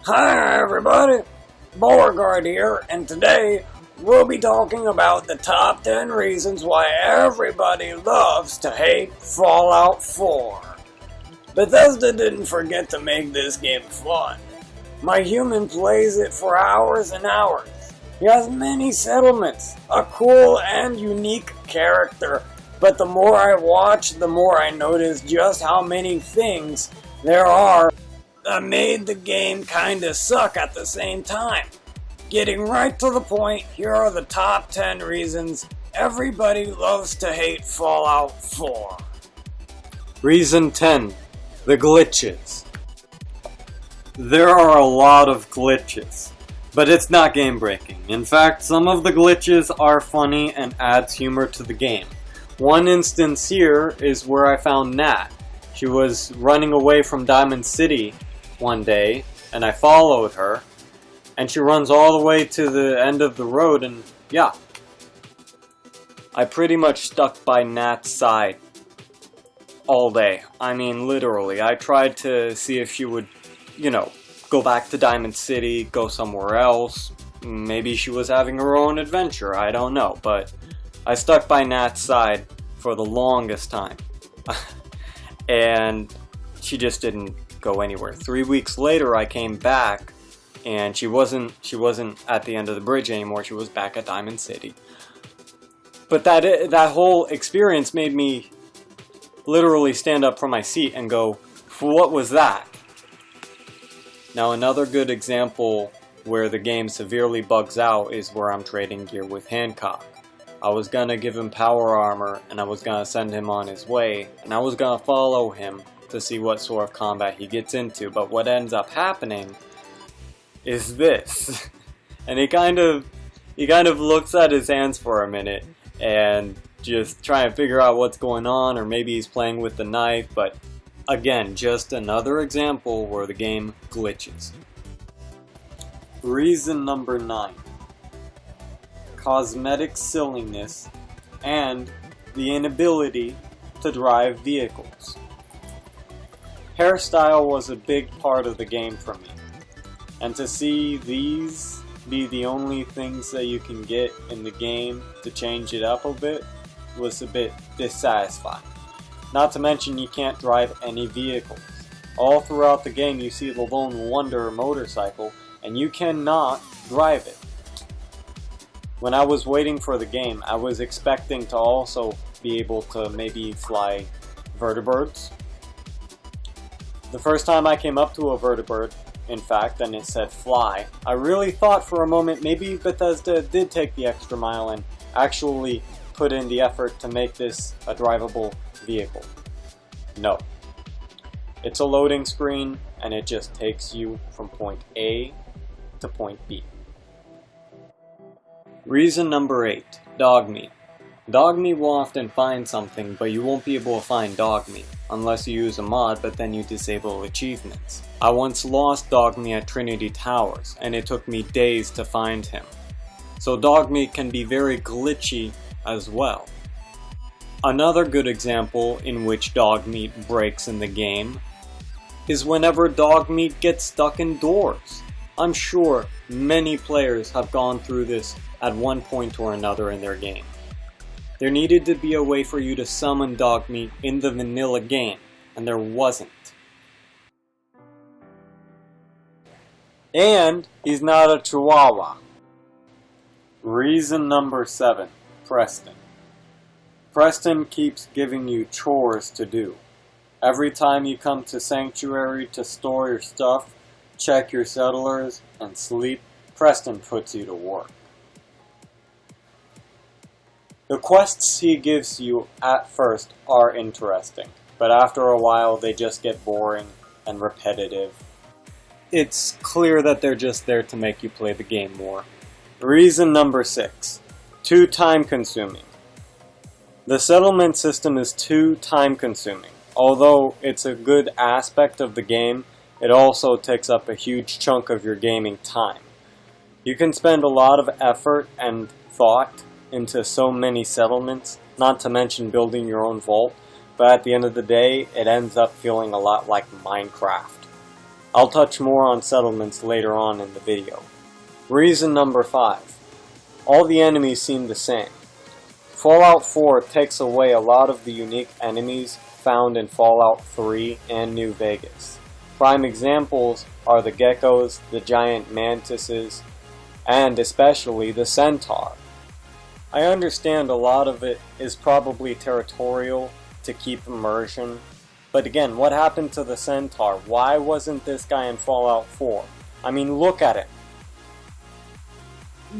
Hi everybody, Beauregard here, and today we'll be talking about the top 10 reasons why everybody loves to hate Fallout 4. Bethesda didn't forget to make this game fun. My human plays it for hours and hours. He has many settlements, a cool and unique character, but the more I watch, the more I notice just how many things there are that made the game kinda suck at the same time. Getting right to the point, here are the top 10 reasons everybody loves to hate Fallout 4. Reason 10. The glitches. There are a lot of glitches, but it's not game breaking. In fact, some of the glitches are funny and adds humor to the game. One instance here is where I found Nat. She was running away from Diamond City one day, and I followed her, and she runs all the way to the end of the road, and yeah. I pretty much stuck by Nat's side all day. I mean, literally. I tried to see if she would, go back to Diamond City, go somewhere else. Maybe she was having her own adventure, I don't know, but I stuck by Nat's side for the longest time. And she just didn't go anywhere. 3 weeks later I came back and she wasn't at the end of the bridge anymore. She was back at Diamond City. But that whole experience made me literally stand up from my seat and go, what was that? Now another good example where the game severely bugs out is where I'm trading gear with Hancock. I was gonna give him power armor, and I was gonna send him on his way, and I was gonna follow him to see what sort of combat he gets into, but what ends up happening is this. And he kind of looks at his hands for a minute, and just trying to figure out what's going on, or maybe he's playing with the knife, but again, just another example where the game glitches. Reason number 9. Cosmetic silliness and the inability to drive vehicles. Hairstyle was a big part of the game for me, and to see these be the only things that you can get in the game to change it up a bit was a bit dissatisfying. Not to mention you can't drive any vehicles. All throughout the game you see the Lone Wonder motorcycle and you cannot drive it. When I was waiting for the game, I was expecting to also be able to maybe fly vertibirds. The first time I came up to a vertibird, in fact, and it said fly, I really thought for a moment maybe Bethesda did take the extra mile and actually put in the effort to make this a drivable vehicle. No. It's a loading screen and it just takes you from point A to point B. Reason number 8. Dogme. Dogme will often find something, but you won't be able to find Dogme unless you use a mod, but then you disable achievements. I once lost Dogme at Trinity Towers, and it took me days to find him. So Dogme can be very glitchy as well. Another good example in which Dogme breaks in the game is whenever Dogme gets stuck indoors. I'm sure many players have gone through this at one point or another in their game. There needed to be a way for you to summon Dogme in the vanilla game, and there wasn't. And he's not a chihuahua. Reason number 7. Preston. Preston keeps giving you chores to do. Every time you come to Sanctuary to store your stuff, check your settlers, and sleep, Preston puts you to work. The quests he gives you at first are interesting, but after a while they just get boring and repetitive. It's clear that they're just there to make you play the game more. Reason number 6. Too time consuming. The settlement system is too time consuming. Although it's a good aspect of the game, it also takes up a huge chunk of your gaming time. You can spend a lot of effort and thought into so many settlements, not to mention building your own vault, but at the end of the day, it ends up feeling a lot like Minecraft. I'll touch more on settlements later on in the video. Reason number 5. All the enemies seem the same. Fallout 4 takes away a lot of the unique enemies found in Fallout 3 and New Vegas. Prime examples are the geckos, the giant mantises, and especially the centaur. I understand a lot of it is probably territorial to keep immersion, but again, what happened to the centaur? Why wasn't this guy in Fallout 4? I mean, look at it.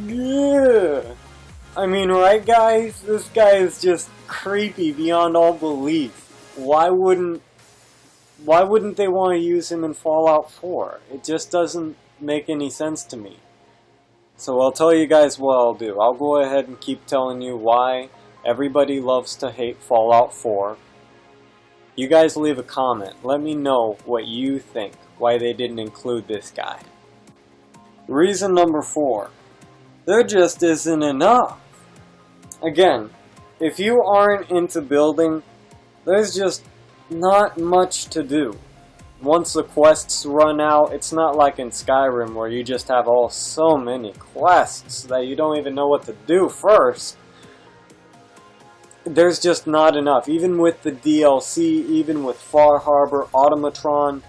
Yeah. I mean, right guys? This guy is just creepy beyond all belief. Why wouldn't they want to use him in Fallout 4? It just doesn't make any sense to me. So I'll tell you guys what I'll do. I'll go ahead and keep telling you why everybody loves to hate Fallout 4. You guys leave a comment. Let me know what you think, why they didn't include this guy. Reason number 4. There just isn't enough. Again, if you aren't into building, there's just not much to do. Once the quests run out, it's not like in Skyrim where you just have so many quests that you don't even know what to do first. There's just not enough. Even with the DLC, even with Far Harbor, Automatron,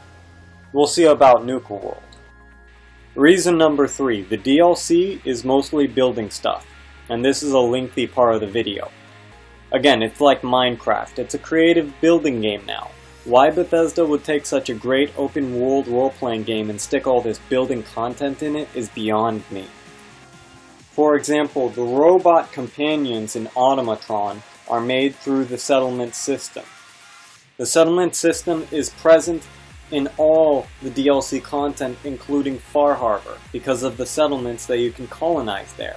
we'll see about Nuka World. Reason number 3. The DLC is mostly building stuff, and this is a lengthy part of the video. Again, it's like Minecraft. It's a creative building game now. Why Bethesda would take such a great open world role-playing game and stick all this building content in it is beyond me. For example, the robot companions in Automatron are made through the settlement system. The settlement system is present in all the DLC content, including Far Harbor, because of the settlements that you can colonize there.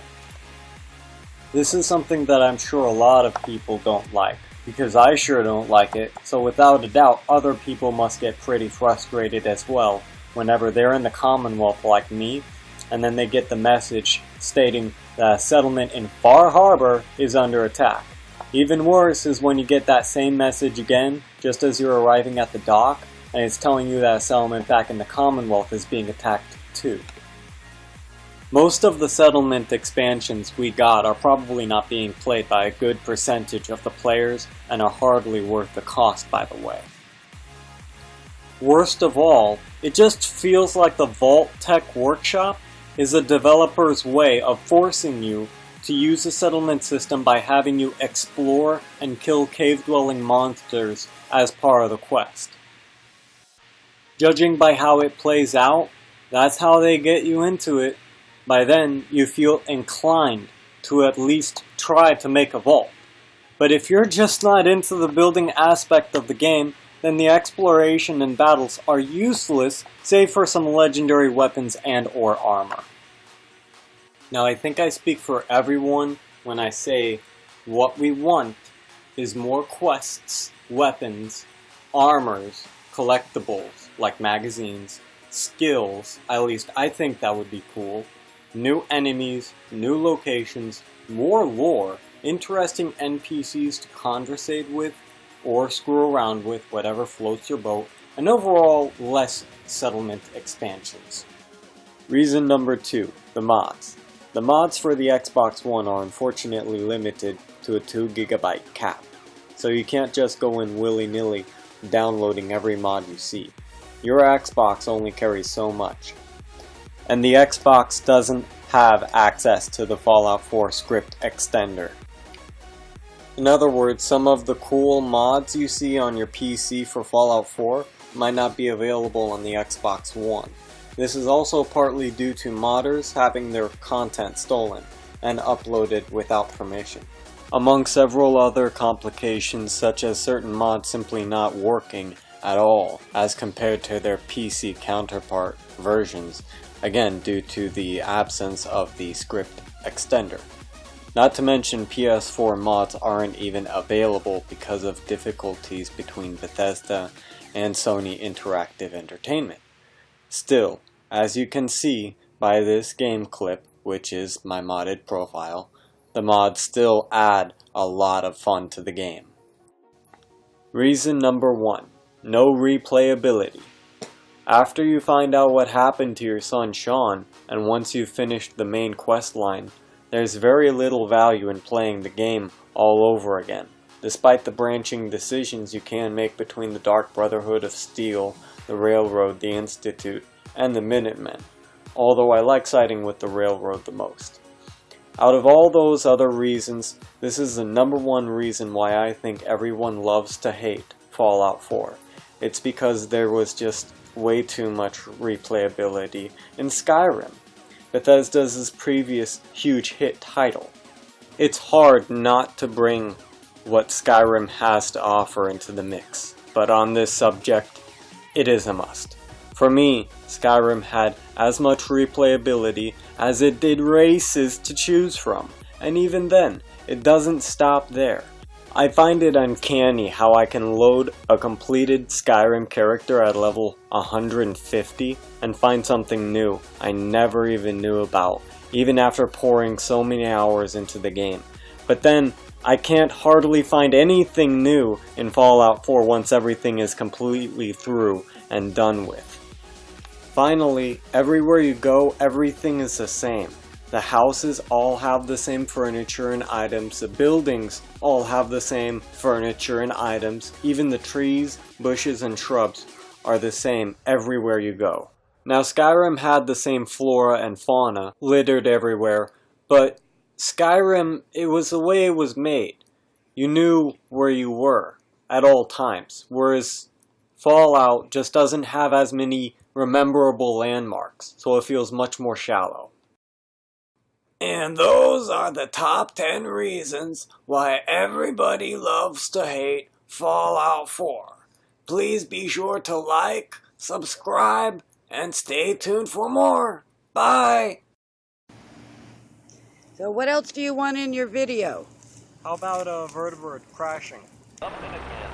This is something that I'm sure a lot of people don't like, because I sure don't like it, so without a doubt other people must get pretty frustrated as well whenever they're in the Commonwealth like me, and then they get the message stating that a settlement in Far Harbor is under attack. Even worse is when you get that same message again, just as you're arriving at the dock, and it's telling you that a settlement back in the Commonwealth is being attacked too. Most of the settlement expansions we got are probably not being played by a good percentage of the players and are hardly worth the cost, by the way. Worst of all, it just feels like the Vault Tech Workshop is a developer's way of forcing you to use the settlement system by having you explore and kill cave-dwelling monsters as part of the quest. Judging by how it plays out, that's how they get you into it. By then, you feel inclined to at least try to make a vault. But if you're just not into the building aspect of the game, then the exploration and battles are useless, save for some legendary weapons and or armor. Now I think I speak for everyone when I say what we want is more quests, weapons, armors, collectibles like magazines, skills, at least I think that would be cool, new enemies, new locations, more lore, interesting NPCs to conversate with or screw around with, whatever floats your boat, and overall less settlement expansions. Reason number 2, the mods. The mods for the Xbox One are unfortunately limited to a 2 GB cap, so you can't just go in willy-nilly downloading every mod you see. Your Xbox only carries so much. And the Xbox doesn't have access to the Fallout 4 script extender. In other words, some of the cool mods you see on your PC for Fallout 4 might not be available on the Xbox One. This is also partly due to modders having their content stolen and uploaded without permission, among several other complications such as certain mods simply not working at all as compared to their PC counterpart versions, again due to the absence of the script extender. Not to mention PS4 mods aren't even available because of difficulties between Bethesda and Sony Interactive Entertainment. Still, as you can see by this game clip, which is my modded profile, the mods still add a lot of fun to the game. Reason number 1, no replayability. After you find out what happened to your son Sean, and once you've finished the main quest line, there's very little value in playing the game all over again, despite the branching decisions you can make between the Dark Brotherhood of Steel, the Railroad, the Institute, and the Minutemen, although I like siding with the Railroad the most. Out of all those other reasons, this is the #1 reason why I think everyone loves to hate Fallout 4. It's because there was just way too much replayability in Skyrim, Bethesda's previous huge hit title. It's hard not to bring what Skyrim has to offer into the mix, but on this subject, it is a must. For me, Skyrim had as much replayability as it did races to choose from, and even then, it doesn't stop there. I find it uncanny how I can load a completed Skyrim character at level 150 and find something new I never even knew about, even after pouring so many hours into the game. But then, I can't hardly find anything new in Fallout 4 once everything is completely through and done with. Finally, everywhere you go, everything is the same. The houses all have the same furniture and items, the buildings all have the same furniture and items, even the trees, bushes, and shrubs are the same everywhere you go. Now Skyrim had the same flora and fauna littered everywhere, but Skyrim, it was the way it was made. You knew where you were at all times, whereas Fallout just doesn't have as many rememberable landmarks, so it feels much more shallow. And those are the top 10 reasons why everybody loves to hate Fallout 4. Please be sure to like, subscribe, and stay tuned for more. Bye! So what else do you want in your video? How about a vertebrate crashing? Something again.